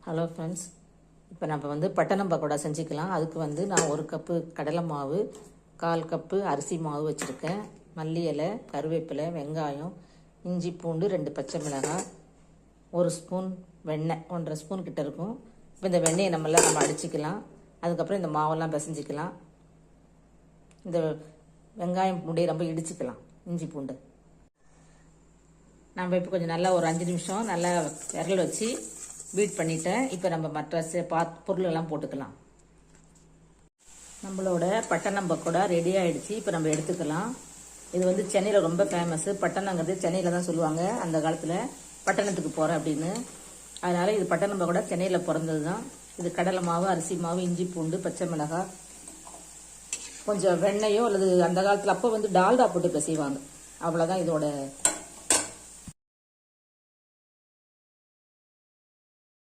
Hello friends, இப்போ நம்ம பட்டணம் பக்கோடா செஞ்சுக்கலாம். அதுக்கு நான் 1 கப்பு கடலை மாவு, 1/4 கப்பு அரிசி மாவு வச்சுருக்கேன். மல்லி இலை, கருவேப்பிலை, வெங்காயம், இஞ்சி பூண்டு, 2 பச்சை மிளகாய், 1 ஸ்பூன் வெண்ணெய், 1.5 ஸ்பூன் கிட்ட இருக்கும். இப்போ இந்த வெண்ணெயை நம்ம அடிச்சுக்கலாம். அதுக்கப்புறம் இந்த மாவெல்லாம் பிசைஞ்சிக்கலாம். இந்த வெங்காயம் பூண்டையை ரொம்ப இடிச்சுக்கலாம். இஞ்சி பூண்டு நம்ம இப்போ கொஞ்சம் நல்லா ஒரு 5 நிமிஷம் நல்லா விரல் வச்சு பீட் பண்ணிட்டேன். இப்போ நம்ம மற்ற பொருளெல்லாம் போட்டுக்கலாம். நம்மளோட பட்டணம் பக்கோடா ரெடி ஆகிடுச்சு. இப்போ நம்ம எடுத்துக்கலாம். இது சென்னையில் ரொம்ப ஃபேமஸ். பட்டணங்கிறது சென்னையில் தான் சொல்லுவாங்க. அந்த காலத்தில் பட்டணத்துக்கு போகிறேன் அப்படின்னு. அதனால் இது பட்டணம் பக்கோடா சென்னையில் பிறந்தது தான். இது கடலை மாவு, அரிசி மாவு, இஞ்சி பூண்டு, பச்சை மிளகாய், கொஞ்சம் வெண்ணெயோ அல்லது அந்த காலத்தில் அப்போ டால்டா போட்டு பிசைவாங்க. அவ்வளோதான் இதோட